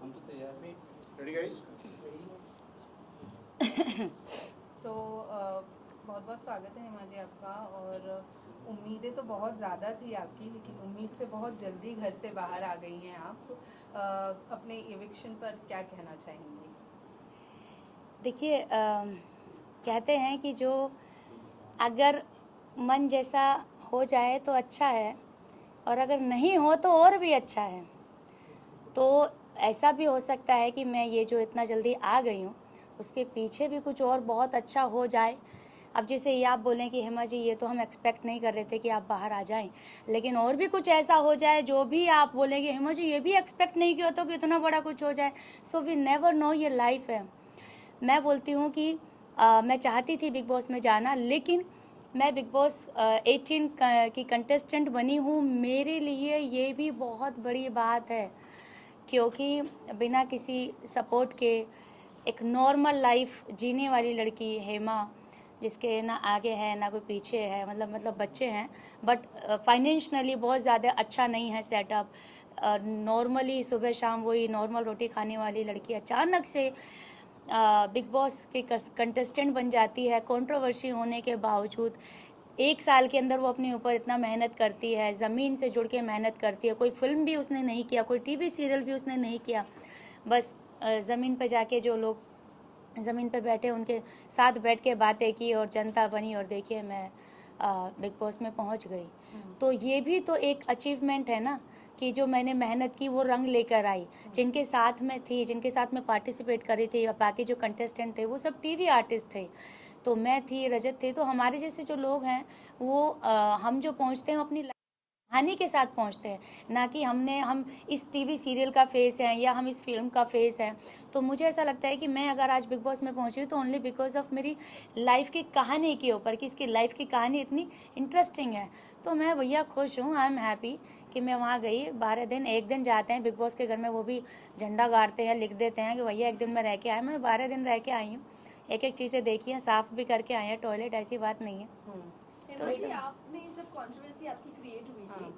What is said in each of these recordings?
हम तो तैयार हैं। Ready guys? सो बहुत बहुत स्वागत है हिमा जी आपका। और उम्मीदें तो बहुत ज़्यादा थी आपकी, लेकिन उम्मीद से बहुत जल्दी घर से बाहर आ गई हैं आप। अपने एविक्शन पर क्या कहना चाहेंगी? देखिए, कहते हैं कि जो अगर मन जैसा हो जाए तो अच्छा है, और अगर नहीं हो तो और भी अच्छा है। तो ऐसा भी हो सकता है कि मैं ये जो इतना जल्दी आ गई हूँ उसके पीछे भी कुछ और बहुत अच्छा हो जाए। अब जैसे ये आप बोलें कि हेमा जी ये तो हम एक्सपेक्ट नहीं कर रहे थे कि आप बाहर आ जाएं, लेकिन और भी कुछ ऐसा हो जाए जो भी आप बोलेंगे हेमा जी ये भी एक्सपेक्ट नहीं किया तो कि इतना बड़ा कुछ हो जाए। सो वी नेवर नो, ये लाइफ है। मैं बोलती हूँ कि मैं चाहती थी बिग बॉस में जाना, लेकिन मैं बिग बॉस 18 की कंटेस्टेंट बनी हूँ। मेरे लिए ये भी बहुत बड़ी बात है, क्योंकि बिना किसी सपोर्ट के एक नॉर्मल लाइफ जीने वाली लड़की हेमा, जिसके ना आगे है ना कोई पीछे है, मतलब बच्चे हैं बट फाइनेंशियली बहुत ज़्यादा अच्छा नहीं है सेटअप। नॉर्मली सुबह शाम वही नॉर्मल रोटी खाने वाली लड़की अचानक से बिग बॉस के कंटेस्टेंट बन जाती है। कंट्रोवर्सी होने के बावजूद 1 साल के अंदर वो अपने ऊपर इतना मेहनत करती है, ज़मीन से जुड़ के मेहनत करती है। कोई फिल्म भी उसने नहीं किया, कोई टीवी सीरियल भी उसने नहीं किया, बस ज़मीन पे जाके जो लोग ज़मीन पे बैठे उनके साथ बैठ के बातें की और जनता बनी, और देखिए मैं बिग बॉस में पहुंच गई। तो ये भी तो एक अचीवमेंट है ना, कि जो मैंने मेहनत की वो रंग लेकर आई। जिनके साथ में थी, जिनके साथ में पार्टिसिपेट करी थी, बाकी जो कंटेस्टेंट थे वो सब टीवी आर्टिस्ट थे, तो मैं थी, रजत थे। तो हमारे जैसे जो लोग हैं वो हम जो पहुंचते हैं अपनी कहानी के साथ पहुंचते हैं, ना कि हम इस टीवी सीरियल का फेस हैं या हम इस फिल्म का फेस हैं। तो मुझे ऐसा लगता है कि मैं अगर आज बिग बॉस में पहुंची तो ओनली बिकॉज ऑफ मेरी लाइफ की कहानी के ऊपर, कि इसकी लाइफ की कहानी इतनी इंटरेस्टिंग है। तो मैं भैया खुश हूँ, आई एम हैप्पी कि मैं वहाँ गई। 12 दिन, एक दिन जाते हैं बिग बॉस के घर में, वो भी झंडा गाड़ते हैं, लिख देते हैं कि भैया एक दिन में रह के आए। मैं 12 दिन रह के आई हूँ, एक एक चीज़ें देखी हैं, साफ़ भी करके आई हैं टॉयलेट, ऐसी बात नहीं है। तो आपने जब कंट्रोवर्सी आपकी क्रिएट हुई थी,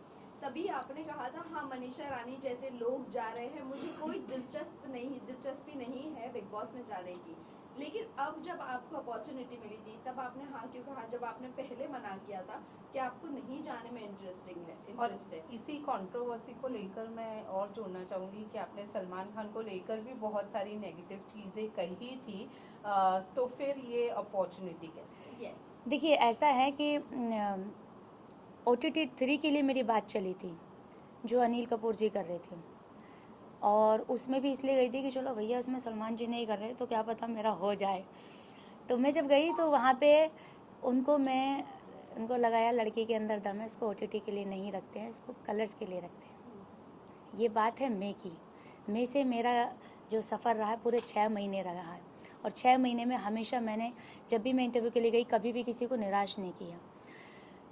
तभी आपने कहा था हाँ मनीषा रानी जैसे लोग जा रहे हैं, मुझे कोई दिलचस्पी नहीं है बिग बॉस में जाने की। लेकिन अब जब आपको अपॉर्चुनिटी मिली थी तब आपने हाँ क्यों कहा, जब आपने पहले मना किया था कि आपको नहीं जाने में और इसी कंट्रोवर्सी को लेकर मैं और जोड़ना चाहूँगी कि आपने सलमान खान को लेकर भी बहुत सारी नेगेटिव चीज़ें कही थी। तो फिर ये अपॉर्चुनिटी कैसे? यस, देखिए ऐसा है कि OTT 3 के लिए मेरी बात चली थी, जो अनिल कपूर जी कर रहे थे, और उसमें भी इसलिए गई थी कि चलो भैया उसमें सलमान जी नहीं कर रहे तो क्या पता मेरा हो जाए। तो मैं जब गई तो वहाँ पे उनको लगाया लड़की के अंदर दम है, इसको OTT के लिए नहीं रखते हैं, इसको कलर्स के लिए रखते हैं। ये बात है मई की। मई से मेरा जो सफ़र रहा है पूरे 6 महीने रहा है, और 6 महीने में हमेशा मैंने जब भी मैं इंटरव्यू के लिए गई कभी भी किसी को निराश नहीं किया।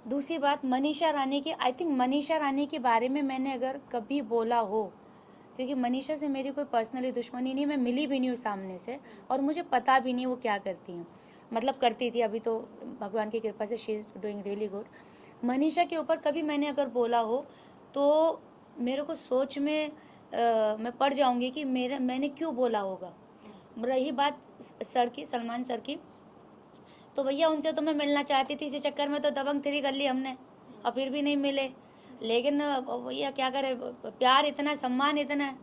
दूसरी बात मनीषा रानी की, आई थिंक मनीषा रानी के बारे में मैंने अगर कभी बोला हो, क्योंकि मनीषा से मेरी कोई पर्सनली दुश्मनी नहीं, मैं मिली भी नहीं हूँ सामने से, और मुझे पता भी नहीं वो क्या करती हैं, मतलब करती थी, अभी तो भगवान की कृपा से she is doing really good. Manisha के ऊपर कभी मैंने अगर बोला हो तो मेरे को सोच में मैं पड़ जाऊँगी कि मैंने क्यों बोला होगा। रही बात सर की, सलमान सर की, तो भैया उनसे तो मैं मिलना चाहती थी, इसी चक्कर में तो दबंग 3 कर ली हमने, और फिर भी नहीं मिले। लेकिन भैया क्या करे, प्यार इतना, सम्मान इतना है,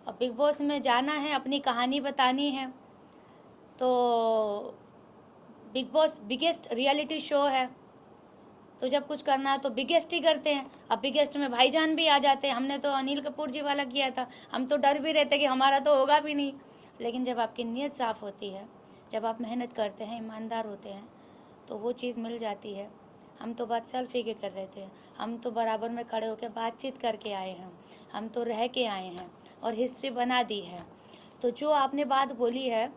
अब बिग बॉस में जाना है, अपनी कहानी बतानी है। तो big boss biggest reality show है, तो जब कुछ करना है तो बिगेस्ट ही करते हैं। अब बिगेस्ट में भाईजान भी आ जाते हैं, हमने तो अनिल कपूर जी वाला किया था, हम तो डर भी रहते कि हमारा तो होगा भी नहीं। लेकिन जब आपकी नीयत साफ़ होती है, जब आप मेहनत करते हैं, ईमानदार होते हैं, तो वो चीज़ मिल जाती है। हम तो बात सेल्फी के कर रहे थे, हम तो बराबर में खड़े होकर बातचीत करके आए हैं, हम तो रह के आए हैं और हिस्ट्री बना दी है। तो जो आपने बात बोली है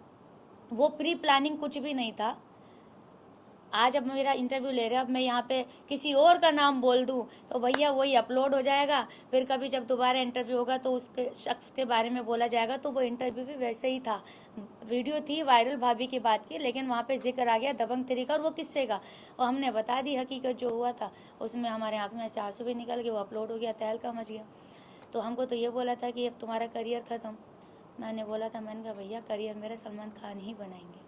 वो प्री प्लानिंग कुछ भी नहीं था। आज अब मेरा इंटरव्यू ले रहे हैं, अब मैं यहाँ पे किसी और का नाम बोल दूँ तो भैया वही अपलोड हो जाएगा, फिर कभी जब दोबारा इंटरव्यू होगा तो उसके शख्स के बारे में बोला जाएगा। तो वो इंटरव्यू भी वैसे ही था, वीडियो थी वायरल भाभी की बात की, लेकिन वहाँ पे जिक्र आ गया दबंग 3 का, और वो किस्से का, और हमने बता दी हकीकत जो हुआ था। उसमें हमारे आँख में ऐसे आंसू भी निकल गए, वो अपलोड हो गया, तहलका मच गया। तो हमको तो ये बोला था कि अब तुम्हारा करियर ख़त्म। मैंने बोला था, मैंने कहा भैया करियर मेरा सलमान खान ही बनाएंगे,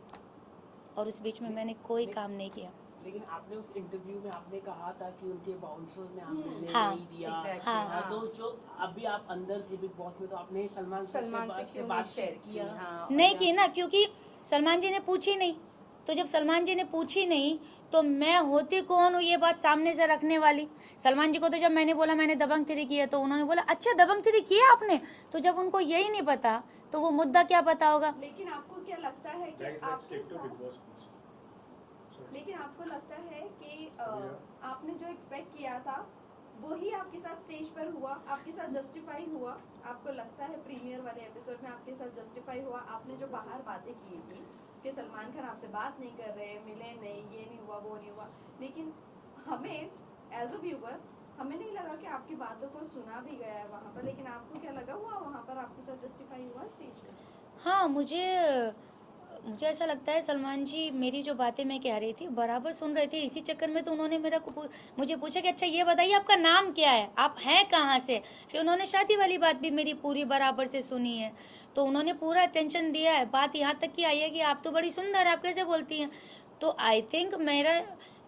और उस बीच में मैंने कोई काम नहीं किया। लेकिन आपने उस इंटरव्यू में आपने कहा था कि उनके बाउंसर्स ने आपको मिलने हाँ, नहीं दिया। exactly, हाँ। हाँ। तो जो अभी आप अंदर थे बिग बॉस में, तो आपने सलमान से क्यों बात शेयर किया? हाँ, नहीं की ना, क्योंकि सलमान जी ने पूछी नहीं। तो जब सलमान जी ने पूछी नहीं तो मैं होती कौन हूँ ये बात सामने से रखने वाली। सलमान जी को तो जब मैंने बोला मैंने दबंग 3 किया तो उन्होंने बोला अच्छा दबंग 3 किया आपने, तो जब उनको यही नहीं पता तो वो मुद्दा क्या पता होगा। लेकिन आपको क्या लगता है कि आपके साथ, लेकिन आपको लगता है कि आपने जो एक्सपेक्ट किया था वही आपके साथ स्टेज पर हुआ, आपके साथ जस्टिफाई हुआ? आपको लगता है प्रीमियर वाले एपिसोड में आपके साथ जस्टिफाई हुआ? आपने जो बाहर बातें की थी कि सलमान खान आपसे बात नहीं कर रहे, मिले नहीं, ये नहीं हुआ, वो नहीं हुआ, लेकिन हमें एज अ व्यूअर हमें नहीं लगा कि आपकी बातों को सुना भी गया है वहाँ पर, लेकिन आपको क्या लगा हुआ वहाँ पर आपके साथ जस्टिफाई हुआ स्टेज पर? हाँ, मुझे ऐसा लगता है सलमान जी मेरी जो बातें मैं कह रही थी बराबर सुन रहे थे। इसी चक्कर में तो उन्होंने मुझे पूछा कि अच्छा ये बताइए आपका नाम क्या है, आप हैं कहाँ से। फिर उन्होंने शादी वाली बात भी मेरी पूरी बराबर से सुनी है, तो उन्होंने पूरा अटेंशन दिया है। बात यहाँ तक की आई है कि आप तो बड़ी सुंदर है, आप कैसे बोलती हैं। तो आई थिंक मेरा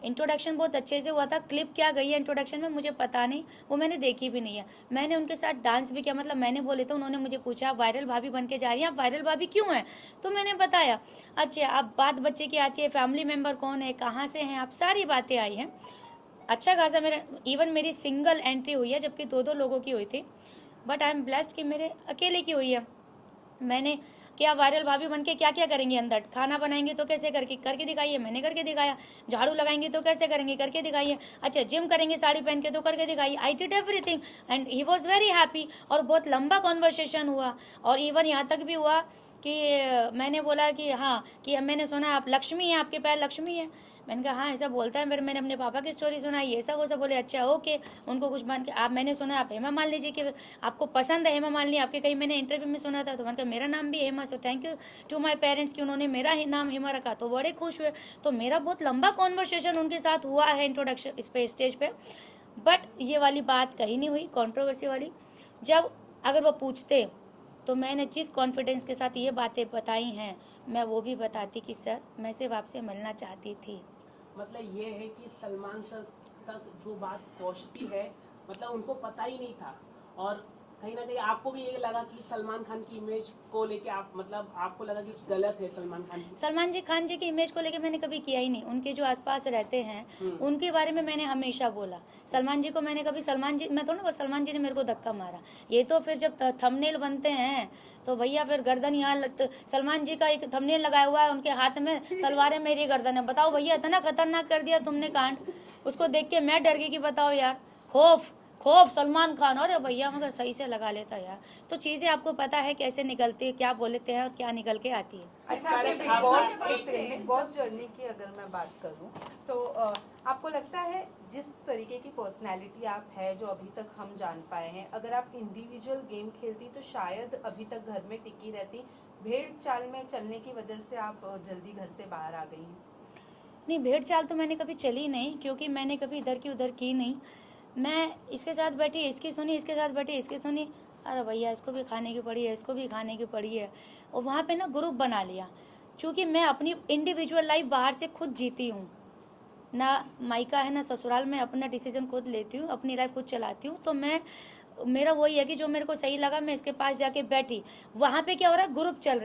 इंट्रोडक्शन बहुत अच्छे से हुआ था। क्लिप क्या गई है इंट्रोडक्शन में मुझे पता नहीं, वो मैंने देखी भी नहीं है। मैंने उनके साथ डांस भी किया, मतलब मैंने बोले तो उन्होंने मुझे पूछा आप वायरल भाभी बन के जा रही हैं, आप वायरल भाभी क्यों हैं, तो मैंने बताया। अच्छा अब बात बच्चे की आती है, फैमिली मेम्बर कौन है, कहाँ से हैं आप, सारी बातें आई हैं। अच्छा खासा मेरा इवन मेरी सिंगल एंट्री हुई है, जबकि 2-2 लोगों की हुई थी, बट आई एम ब्लेस्ड कि मेरे अकेले की हुई है। मैंने क्या वायरल भाभी बन के क्या क्या करेंगे, अंदर खाना बनाएंगे तो कैसे करके दिखाइए, मैंने करके दिखाया। झाड़ू लगाएंगे तो कैसे करेंगे, करके दिखाइए। अच्छा जिम करेंगे साड़ी पहन के तो करके दिखाइए। I did everything and he was very happy. और बहुत लंबा कॉन्वर्सेशन हुआ, और इवन यहाँ तक भी हुआ कि मैंने बोला कि हाँ कि मैंने सुना आप लक्ष्मी हैं, आपके पैर लक्ष्मी है। मैंने कहा हाँ ऐसा बोलता है। फिर मैंने अपने पापा की स्टोरी सुनाई, ये सब वो सब बोले अच्छा ओके, उनको कुछ मान के आप, मैंने सुना आप हेमा मालिनी जी के आपको पसंद है, हेमा मालिनी आपके कहीं मैंने इंटरव्यू में सुना था, तो मैंने कहा मेरा नाम भी Hema, so thank you to my parents कि उन्होंने मेरा नाम हेमा रखा, तो बड़े खुश हुए। तो मेरा बहुत लंबा कॉन्वर्सेशन उनके साथ हुआ है इंट्रोडक्शन इस पे स्टेज पे, बट ये वाली बात कहीं नहीं हुई कंट्रोवर्सी वाली। जब अगर वो पूछते तो मैंने जिस कॉन्फिडेंस के साथ ये बातें बताई हैं मैं वो भी बताती कि सर मैं सिर्फ आपसे मिलना चाहती थी। मतलब ये है कि सलमान सर तक जो बात पहुंचती है, मतलब उनको पता ही नहीं था, और कहीं ना कहीं आपको भी ये लगा कि सलमान खान की इमेज को लेके आप, मतलब आपको लगा कि गलत है सलमान खान की। सलमान जी खान जी की इमेज को लेके मैंने कभी किया ही नहीं। उनके जो आसपास रहते हैं उनके बारे में मैंने हमेशा बोला। सलमान जी को मैंने कभी सलमान जी मैं थोड़ा, बस सलमान जी ने मेरे को धक्का मारा। ये तो फिर जब थंबनेल बनते हैं तो भैया फिर गर्दन यहाँ सलमान जी का एक थंबनेल लगाया हुआ है, उनके हाथ में तलवारें मेरी गर्दन है। बताओ भैया इतना खतरनाक कर दिया तुमने कांड, उसको देख के मैं डर गई कि बताओ यार, खौफ सलमान खान। और भैया मगर सही से लगा लेता यार। तो चीज़ें आपको पता है कैसे निकलती है, क्या बोलते हैं और क्या निकल के आती है। अच्छा आपके बिग बॉस जर्नी की अगर मैं बात करूं तो आपको लगता है जिस तरीके की पर्सनैलिटी आप है जो अभी तक हम जान पाए हैं, अगर आप इंडिविजुअल गेम खेलती तो शायद अभी तक घर में टिकी रहती, भेड़ चाल में चलने की वजह से आप जल्दी घर से बाहर आ गई हैं? नहीं, भेड़ चाल तो मैंने कभी चली नहीं, क्योंकि मैंने कभी इधर की उधर की नहीं। मैं इसके साथ बैठी इसकी सुनी, इसके साथ बैठी इसकी सुनी, अरे भैया इसको भी खाने की पड़ी है, इसको भी खाने की पड़ी है। और वहाँ पे ना ग्रुप बना लिया। चूँकि मैं अपनी इंडिविजुअल लाइफ बाहर से खुद जीती हूँ, ना मायका है ना ससुराल में, अपना डिसीजन खुद लेती हूँ, अपनी लाइफ खुद चलाती हूँ। तो मेरा वही है कि जो मेरे को सही लगा मैं इसके पास जाके बैठी। वहाँ पे क्या हो रहा है, ग्रुप चल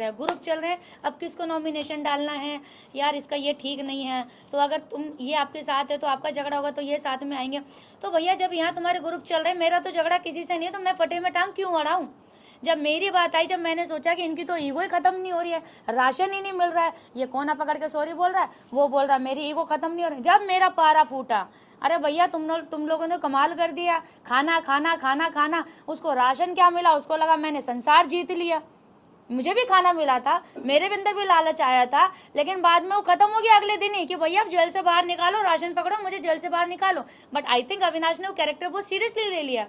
रहे हैं। अब किसको नॉमिनेशन डालना है, यार इसका ये ठीक नहीं है, तो अगर तुम ये आपके साथ है तो आपका झगड़ा होगा तो ये साथ में आएंगे। तो भैया जब यहाँ तुम्हारे ग्रुप चल रहे हैं, मेरा तो झगड़ा किसी से नहीं है, तो मैं फटे में टांग क्यों अड़ाऊँ। जब मेरी बात आई, जब मैंने सोचा कि इनकी तो ईगो ही खत्म नहीं हो रही है, राशन ही नहीं मिल रहा है, ये कोना पकड़ के सॉरी बोल रहा है, वो बोल रहा है मेरी ईगो खत्म नहीं हो रही, जब मेरा पारा फूटा, अरे भैया तुम लोगों ने कमाल कर दिया। खाना खाना खाना खाना, उसको राशन क्या मिला, उसको लगा मैंने संसार जीत लिया। मुझे भी खाना मिला था, मेरे भी अंदर भी लालच आया था, लेकिन बाद में वो खत्म हो गया अगले दिन ही कि भैया अब जेल से बाहर निकालो, राशन पकड़ो, मुझे जेल से बाहर निकालो। बट आई थिंक अविनाश ने वो कैरेक्टर बहुत सीरियसली ले लिया।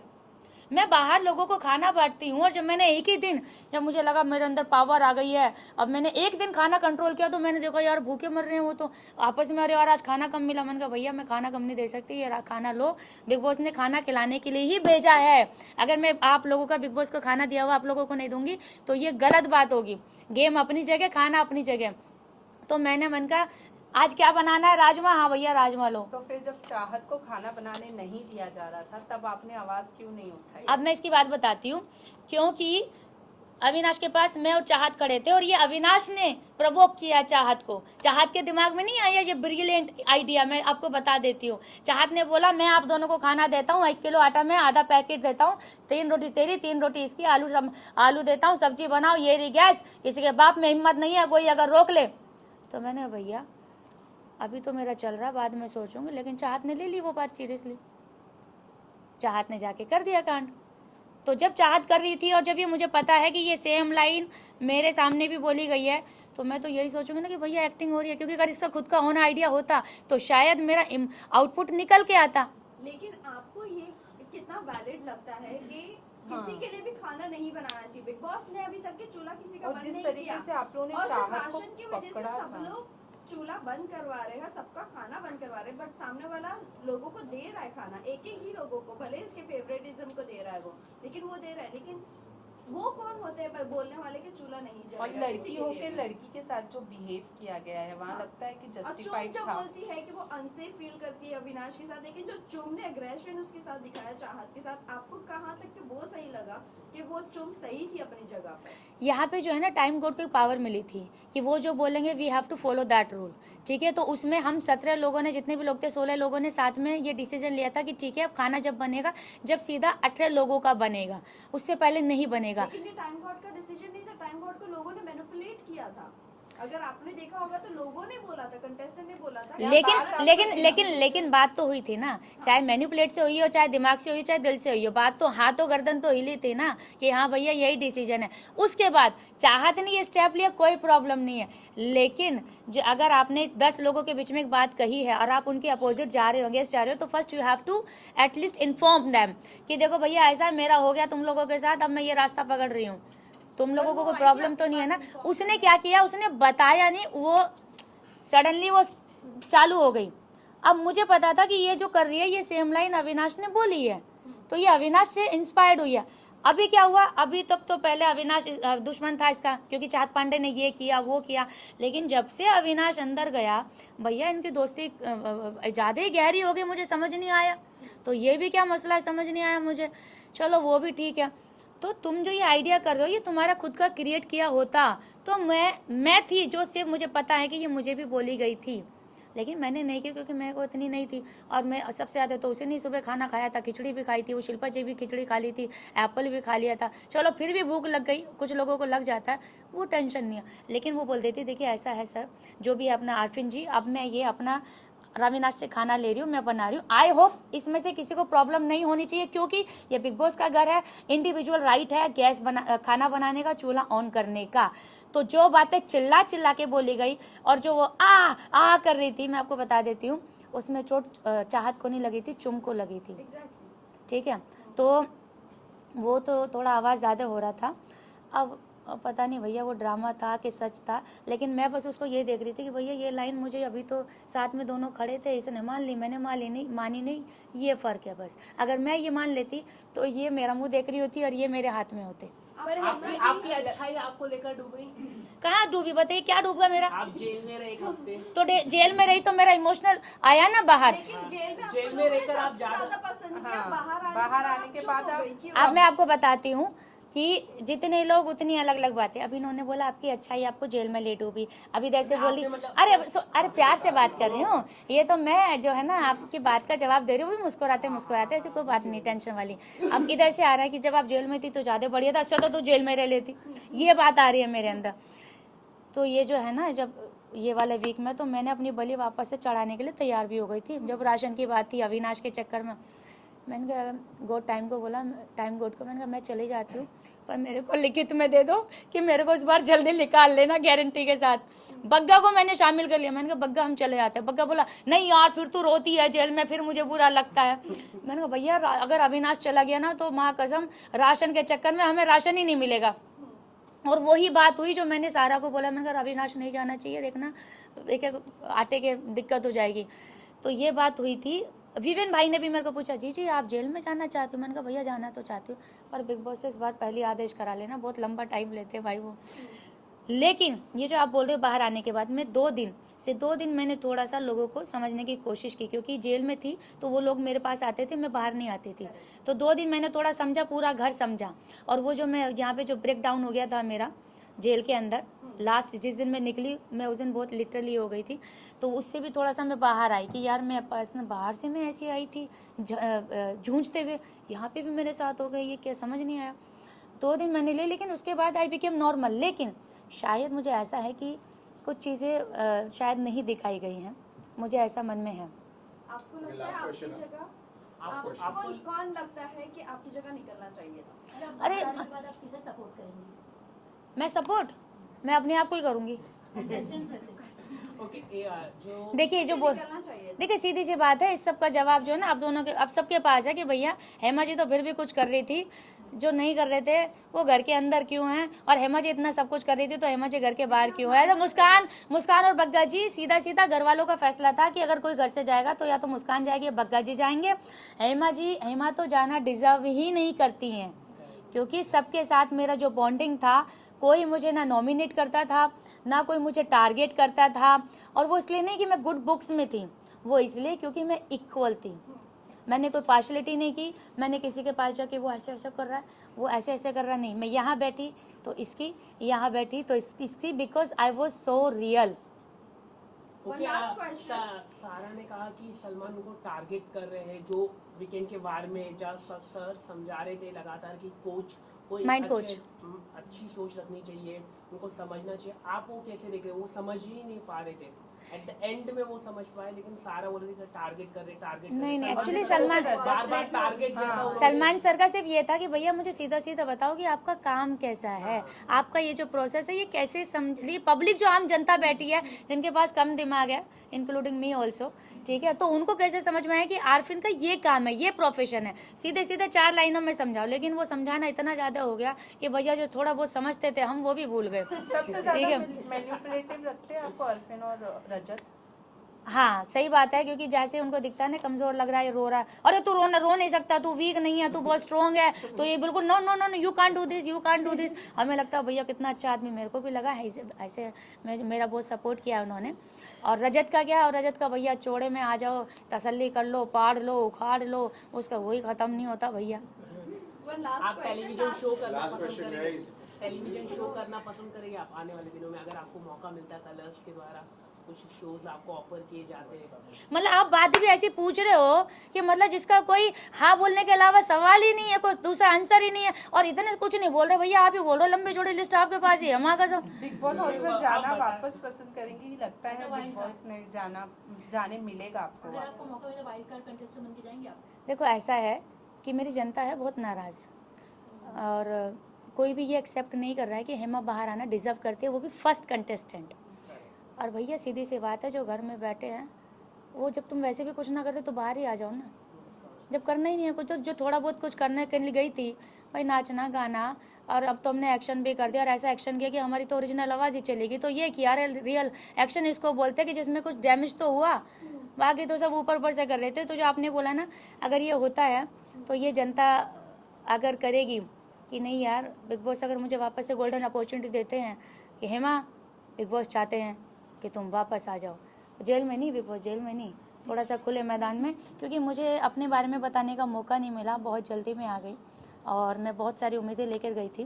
मैं बाहर लोगों को खाना बांटती हूँ, और जब मैंने एक ही दिन, जब मुझे लगा मेरे अंदर पावर आ गई है, अब मैंने एक दिन खाना कंट्रोल किया, तो मैंने देखा यार भूखे मर रहे हैं वो तो आपस में, अरे यार आज खाना कम मिला। मैंने कहा भैया मैं खाना कम नहीं दे सकती, ये खाना लो, बिग बॉस ने खाना खिलाने के लिए ही भेजा है। अगर मैं आप लोगों का बिग बॉस को खाना दिया हुआ आप लोगों को नहीं दूंगी तो ये गलत बात होगी। गेम अपनी जगह, खाना अपनी जगह। तो मैंने मन का आज क्या बनाना है, राजमा, हाँ भैया राजमा लो। तो फिर जब चाहत को खाना बनाने नहीं दिया जा रहा था तब आपने आवाज क्यों नहीं उठाई? अब मैं इसकी बात बताती हूँ, क्योंकि अविनाश के पास मैं और चाहत खड़े थे, और ये अविनाश ने प्रवोक किया चाहत को। चाहत के दिमाग में नहीं आया ये ब्रिलियंट आइडिया, मैं आपको बता देती हूँ। चाहत ने बोला मैं आप दोनों को खाना देता हूँ, 1 किलो आटा में आधा पैकेट देता हूँ, 3 रोटी तेरी 3 रोटी इसकी, आलू देता हूँ, सब्जी बनाओ, ये रही गैस, किसी के बाप में हिम्मत नहीं है कोई अगर रोक ले। तो मैंने भैया अभी तो मेरा चल रहा, बाद में सोचूंगी, लेकिन चाहत ने ले ली वो बात सीरियसली। चाहत ने जाके कर दिया कांड। तो जब चाहत कर रही थी और जब ये मुझे पता है कि ये सेम लाइन मेरे सामने भी बोली गई है, तो मैं तो यही सोचूंगी ना कि भैया एक्टिंग हो रही है, क्योंकि अगर इसका खुद का होना आइडिया होता तो शायद मेरा आउटपुट निकल के आता। लेकिन आपको ये कितना वैलिड लगता है कि किसी के लिए भी खाना नहीं बनाना चाहिए? बिग बॉस ने अभी तक के चूल्हा किसी का और बंद जिस नहीं तरीके किया। से आप लोगों ने और सिर्फ चाहत को राशन की वजह से पकड़ा सब था। लोग चूल्हा बंद करवा रहे हैं, सबका खाना बंद करवा रहे हैं, बट सामने वाला लोगों को दे रहा है खाना, एक ही लोगों को, भले ही उसके फेवरेटिज्म को दे रहा है वो, लेकिन वो दे रहा है। लेकिन वो कौन होते हैं पर बोलने वाले कि चूल्हा नहीं जलेगा? और लड़की किसी हो के के लिए। लड़की के साथ जो बिहेव किया गया है वहाँ हाँ। लगता है कि और चुम जस्टिफाइड जो था। बोलती है कि वो अनसेफ फील करती है अविनाश के साथ, लेकिन जो चुम ने एग्रेशन उसके साथ दिखाया चाहत के साथ, आपको कहाँ तक कि वो सही लगा कि वो चुम सही थी अपनी जगह पर? यहाँ पे जो है ना टाइम कोड को पावर मिली थी कि वो जो बोलेंगे we have to follow that rule, ठीक है। तो उसमें हम 17 लोगों ने, जितने भी लोग थे 16 लोगों ने साथ में ये डिसीजन लिया था कि ठीक है अब खाना जब बनेगा, जब सीधा 18 लोगों का बनेगा, उससे पहले नहीं बनेगा। लेकिन ये टाइम गॉड का डिसीजन नहीं था, टाइम गॉड को लोगों ने मैनिपुलेट किया था। अगर आपने देखा होगा तो लोगों ने बोला था, कंटेस्टेंट ने बोला था। लेकिन बात तो हुई थी ना, चाहे मैनिपुलेट से हुई हो, चाहे दिमाग से हुई, चाहे दिल से हुई हो, बात तो हाथों गर्दन तो हिली थी ना कि हाँ भैया यही डिसीजन है। उसके बाद चाहत ने ये स्टेप लिया, कोई प्रॉब्लम नहीं है। लेकिन जो अगर आपने 10 लोगों के बीच में एक बात कही है और आप उनके अपोजिट जा रहे हो, अगेंस्ट जा रहे हो, तो first you have to at least inform them कि देखो भैया ऐसा मेरा हो गया तुम लोगों के साथ, अब मैं ये रास्ता पकड़ रही हूँ, तुम लोगों को कोई प्रॉब्लम तो नहीं है ना। उसने क्या किया, उसने बताया नहीं, वो सडनली वो चालू हो गई। अब मुझे पता था कि ये जो कर रही है ये सेम लाइन अविनाश ने बोली है, तो ये अविनाश से इंस्पायर्ड हुई है। अभी क्या हुआ, अभी तक तो पहले अविनाश दुश्मन था इसका, क्योंकि चाहत पांडे ने ये किया वो किया, लेकिन जब से अविनाश अंदर गया भैया इनकी दोस्ती ज़्यादा ही गहरी हो गई, मुझे समझ नहीं आया। तो ये भी क्या मसला है, समझ नहीं आया मुझे। चलो वो भी ठीक है। तो तुम जो ये आइडिया कर रहे हो ये तुम्हारा खुद का क्रिएट किया होता तो मैं थी जो सिर्फ मुझे पता है कि ये मुझे भी बोली गई थी, लेकिन मैंने नहीं की क्योंकि मेरे को इतनी नहीं थी। और मैं सबसे ज़्यादा तो उसे नहीं सुबह खाना खाया था, खिचड़ी भी खाई थी, वो शिल्पा जी भी खिचड़ी खा ली थी, एप्पल भी खा लिया था। चलो फिर भी भूख लग गई, कुछ लोगों को लग जाता है, वो टेंशन नहीं है। लेकिन वो बोल देती देखिए ऐसा है सर, जो भी अपना आरफिन जी, अब मैं ये अपना रविनाश से खाना ले रही हूँ, मैं बना रही हूँ, आई होप इसमें से किसी को प्रॉब्लम नहीं होनी चाहिए, क्योंकि ये बिग बॉस का घर है, इंडिविजुअल राइट है गैस खाना बनाने का, चूल्हा ऑन करने का। तो जो बातें चिल्ला के बोली गई और जो वो आ कर रही थी, मैं आपको बता देती हूँ उसमें चोट चाहत को नहीं लगी थी, चुम को लगी थी, ठीक है। तो वो तो थोड़ा आवाज़ ज़्यादा हो रहा था। अब पता नहीं भैया वो ड्रामा था कि सच था, लेकिन मैं बस उसको ये देख रही थी कि भैया ये लाइन मुझे, अभी तो साथ में दोनों खड़े थे, इसने मान ली, मैंने मानी नहीं, ये फ़र्क है बस। अगर मैं ये मान लेती तो ये मेरा मुंह देख रही होती और ये मेरे हाथ में होते। आपकी अच्छाई आपको लेकर डूब गई? कहाँ डूबी, बताइए क्या डूबा मेरा? आप जेल में रहे 1 हफ्ते, तो जेल में रही तो मेरा इमोशनल आया ना बाहर। लेकिन जेल में रहकर आप ज्यादा पसंद किया, हाँ, बाहर आने के बाद अब मैं आपको बताती हूँ कि जितने लोग उतनी अलग अलग बातें। अभी इन्होंने बोला आपकी अच्छाई आपको जेल में ले डूबी, अभी जैसे बोली, अरे प्यार से बात कर रही हूँ, ये तो मैं जो है ना आपकी बात का जवाब दे रही हूँ, भी मुस्कुराते ऐसी कोई बात नहीं टेंशन वाली। अब इधर से आ रहा है कि जब आप जेल में थी तो ज़्यादा बढ़िया था, अच्छा तो तू जेल में रह लेती, ये बात आ रही है मेरे अंदर। तो ये जो है ना, जब ये वाले वीक में तो मैंने अपनी बलि वापस से चढ़ाने के लिए तैयार भी हो गई थी। जब राशन की बात थी अविनाश के चक्कर में, मैंने कहा गोड टाइम को बोला, टाइम गोड को, मैंने कहा मैं चली जाती हूँ पर मेरे को लिखित में दे दो कि मेरे को इस बार जल्दी निकाल लेना गारंटी के साथ। बग्गा को मैंने शामिल कर लिया, मैंने कहा बग्गा हम चले जाते हैं। बग्गा बोला नहीं यार फिर तू रोती है जेल में, फिर मुझे बुरा लगता है। मैंने कहा भैया अगर अविनाश चला गया ना तो माँ कसम राशन के चक्कर में हमें राशन ही नहीं मिलेगा। और वही बात हुई जो मैंने सारा को बोला, मैंने कहा अविनाश नहीं जाना चाहिए, देखना एक एक आटे के दिक्कत हो जाएगी। तो ये बात हुई थी। विवेन भाई ने भी मेरे को पूछा जी आप जेल में जाना चाहते हो? मैंने कहा भैया जाना तो चाहती हूँ पर बिग बॉस से इस बार पहले आदेश करा लेना, बहुत लंबा टाइम लेते हैं भाई वो। लेकिन ये जो आप बोल रहे हो बाहर आने के बाद में 2 दिन मैंने थोड़ा सा लोगों को समझने की कोशिश की, क्योंकि जेल में थी तो वो लोग मेरे पास आते थे, मैं बाहर नहीं आती थी। तो 2 दिन मैंने थोड़ा समझा, पूरा घर समझा। और वो जो मैं यहाँ पे जो ब्रेक डाउन हो गया था मेरा जेल के अंदर, लास्ट जिस दिन मैं निकली मैं उस दिन बहुत लिटरली हो गई थी। तो उससे भी थोड़ा सा मैं बाहर आई कि यार मैं पर्सनल बाहर से मैं ऐसी आई थी जूझते हुए, यहाँ पे भी मेरे साथ हो गई, ये क्या समझ नहीं आया। 2 दिन मैंने लिए लेकिन उसके बाद आई बिकेम नॉर्मल। लेकिन शायद मुझे ऐसा है कि कुछ चीज़ें शायद नहीं दिखाई गई हैं, मुझे ऐसा मन में है। आपको लगता है आपकी जगह आपको कौन लगता है कि आपकी जगह निकलना चाहिए था? अरे आप किसे सपोर्ट करेंगे? मैं अपने आप को ही करूँगी। कंटेस्टेंट्स में से ओके जो देखिए जो बोल निकलना चाहिए था? देखिए सीधी सी बात है, इस सब का जवाब जो है ना आप दोनों के अब सबके पास है कि भैया हेमा जी तो फिर भी कुछ कर रही थी, जो नहीं कर रहे थे वो घर के अंदर क्यों हैं, और हेमा जी इतना सब कुछ कर रही थी तो हेमा जी घर के बाहर क्यों है। तो मुस्कान और बग्गा जी सीधा घर वालों का फैसला था कि अगर कोई घर से जाएगा तो या तो मुस्कान जाएगी या बग्गा जी जाएंगे। हेमा तो जाना डिजर्व ही नहीं करती हैं, क्योंकि सबके साथ मेरा जो बॉन्डिंग था, कोई मुझे ना नॉमिनेट करता था ना कोई मुझे टारगेट करता था। और वो इसलिए नहीं कि मैं गुड बुक्स में थी, वो इसलिए क्योंकि मैं इक्वल थी। मैंने कोई पार्शलिटी नहीं की, मैंने किसी के पास जाके वो ऐसे ऐसे कर रहा है वो ऐसे ऐसे कर रहा नहीं, मैं यहाँ बैठी तो इसकी, यहाँ बैठी तो इसकी, because I was so real. One last question. सारा ने कहा कि सलमान उनको टारगेट कर रहे हैं, जो वीकेंड के बारे में जब सर समझा रहे थे लगातार कि कोच कोई Mind coach. अच्छी सोच रखनी चाहिए, उनको समझना चाहिए। आप वो कैसे देख रहे हो? वो समझ ही नहीं पा रहे थे, एट द एंड में वो समझ पाए, लेकिन सारा बोल रहे थे टारगेट कर रहे नहीं, और actually जिस तरह से सलमान- बार टारगेट जैसा उन्होंने- सलमान सर का सिर्फ ये था कि भैया मुझे सीधा सीधा बताओ कि आपका काम कैसा है, आपका ये जो प्रोसेस है ये कैसे समझ ली। पब्लिक जो आम जनता बैठी है जिनके पास कम दिमाग है, इंक्लूडिंग मी ऑल्सो, ठीक है, तो उनको कैसे समझ में आए कि आरफिन का ये काम है, ये प्रोफेशन है। सीधे 4 लाइनों में समझाओ, लेकिन वो समझाना इतना ज़्यादा हो गया कि भैया जो थोड़ा बहुत समझते थे हम वो भी भूल गए। सबसे ठीक ज्यादा है। मैनिपुलेटिव लगते हैं आपको अरफिन और रजत? हाँ सही बात है, क्योंकि जैसे उनको दिखता है ना कमजोर लग रहा है, रो रहा है, अरे तू रो नहीं सकता, तू वीक नहीं है, तू बहुत स्ट्रॉन्ग है, तो ये बिल्कुल no no no you can't do this. हमें लगता है भैया कितना अच्छा आदमी, मेरे को भी लगा है ऐसे मेरा बहुत सपोर्ट किया उन्होंने। और रजत का क्या, और रजत का भैया चौड़े में आ जाओ, तसल्ली कर लो, पाड़ लो, उखाड़ लो, उसका वही खत्म नहीं होता भैया। One last आप question. टेलीविजन शो करना Last पसंद question, करेंगे? guys. टेलीविजन शो करना पसंद करेंगे आप आने वाले दिनों में, अगर आपको मौका मिलता है कलर्स के द्वारा कुछ शोज आपको ऑफर किए जाते हैं? मतलब आप बात भी ऐसी पूछ रहे हो कि मतलब जिसका कोई हाँ बोलने के अलावा सवाल ही नहीं है, कोई दूसरा आंसर ही नहीं है, और इतने कुछ नहीं बोल रहे भैया, आप ही बोल रहे हो, लंबी चौड़ी लिस्ट आपके पास ही है। हमारा कसम बिग बॉस हाउस में आप जाना बताएं। वापस पसंद करेंगी? लगता है बिग बॉस में जाने मिलेगा आपको अगर आपको वापस? मौका मिले वाइल्ड कार्ड कंटेस्टेंट बन के जाएंगे आप? देखो ऐसा है कि मेरी जनता है बहुत नाराज़, और कोई भी ये एक्सेप्ट नहीं कर रहा है कि हेमा बाहर आना डिज़र्व करती है, वो भी फर्स्ट कंटेस्टेंट। और भैया सीधी सी बात है, जो घर में बैठे हैं वो जब तुम वैसे भी कुछ ना करते तो बाहर ही आ जाओ ना। जब करना ही नहीं है कुछ, तो जो थोड़ा बहुत कुछ करने के लिए गई थी भाई, नाचना गाना, और अब तो हमने एक्शन भी कर दिया, और ऐसा एक्शन किया कि हमारी तो ओरिजिनल आवाज़ ही चलेगी। तो ये किया रियल एक्शन इसको बोलते हैं कि जिसमें कुछ डैमेज तो हुआ, बाकी तो सब ऊपर से कर रहे थे। तो जो आपने बोला ना, अगर ये होता है तो ये जनता अगर करेगी कि नहीं यार, बिग बॉस अगर मुझे वापस से गोल्डन अपॉर्चुनिटी देते हैं कि हेमा बिग बॉस चाहते हैं कि तुम वापस आ जाओ, जेल में नहीं, बिग बॉस जेल में नहीं, थोड़ा सा खुले मैदान में, क्योंकि मुझे अपने बारे में बताने का मौका नहीं मिला, बहुत जल्दी में आ गई और मैं बहुत सारी उम्मीदें लेकर गई थी।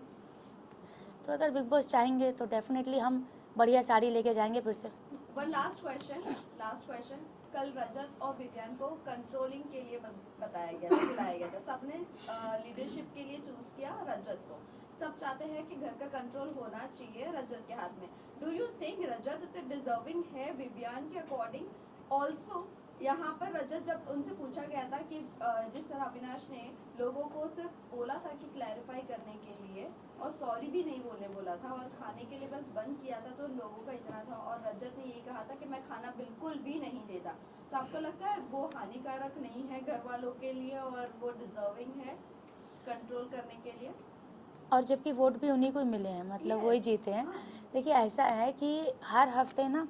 तो अगर बिग बॉस चाहेंगे तो डेफिनेटली हम बढ़िया साड़ी लेके जाएंगे फिर से। One last question. कल रजत और विवियन को कंट्रोलिंग के लिए बताया गया था, बुलाया गया था। सबने लीडरशिप के लिए चूज किया रजत को। सब चाहते हैं कि घर का कंट्रोल होना चाहिए रजत के हाथ में। डू यू थिंक रजत उतने डिजर्विंग है विवियन के अकॉर्डिंग? ऑल्सो यहाँ पर रजत जब उनसे पूछा गया था कि जिस तरह अविनाश ने लोगों को सिर्फ बोला था कि क्लैरिफाई करने के लिए और सॉरी भी नहीं बोला था और खाने के लिए बस बंद किया था, तो लोगों का इतना था और रजत ने ये कहा था कि मैं खाना बिल्कुल भी नहीं देता। तो आपको लगता है वो हानिकारक नहीं है घर वालों के लिए और वो डिजर्विंग है कंट्रोल करने के लिए? और जबकि वोट भी उन्हीं को ही मिले हैं, मतलब वही जीते हैं। देखिए ऐसा है कि हर हफ्ते ना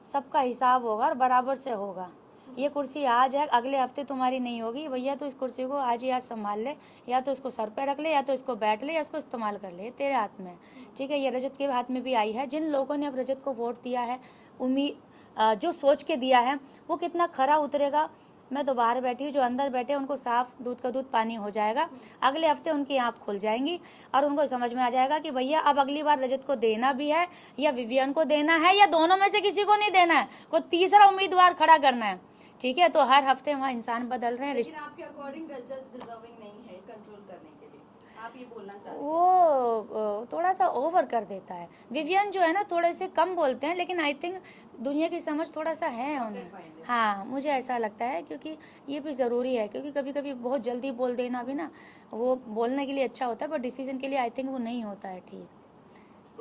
सबका हिसाब होगा और बराबर से होगा। ये कुर्सी आज है, अगले हफ्ते तुम्हारी नहीं होगी भैया, तो इस कुर्सी को आज ही आज संभाल ले, या तो इसको सर पे रख ले, या तो इसको बैठ ले, या इसको इस्तेमाल कर ले, तेरे हाथ में। ठीक है, ये रजत के हाथ में भी आई है। जिन लोगों ने अब रजत को वोट दिया है, उम्मीद जो सोच के दिया है वो कितना खरा उतरेगा। मैं तो बाहर बैठी हूँ, जो अंदर बैठे उनको साफ दूध का दूध पानी हो जाएगा। अगले हफ्ते उनकी आँख खुल जाएंगी और उनको समझ में आ जाएगा कि भैया अब अगली बार रजत को देना भी है या विवियन को देना है, या दोनों में से किसी को नहीं देना है, कोई तीसरा उम्मीदवार खड़ा करना है। ठीक है, तो हर हफ्ते वहाँ इंसान बदल रहे हैं। लेकिन आपके अकॉर्डिंग रजत डिजर्विंग नहीं है कंट्रोल करने के लिए, आप ये बोलना चाहते हैं? वो थोड़ा सा ओवर कर देता है। विवियन जो है ना थोड़े से कम बोलते हैं, लेकिन आई थिंक दुनिया की समझ थोड़ा सा है उन्हें। हाँ, मुझे ऐसा लगता है, क्योंकि ये भी ज़रूरी है, क्योंकि कभी कभी बहुत जल्दी बोल देना भी ना वो बोलने के लिए अच्छा होता है, बट डिसीजन के लिए आई थिंक वो नहीं होता है ठीक,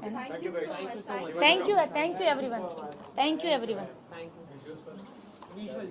है ना। Thank you so much. Thank you everyone, thank you everyone. Thank you. Visual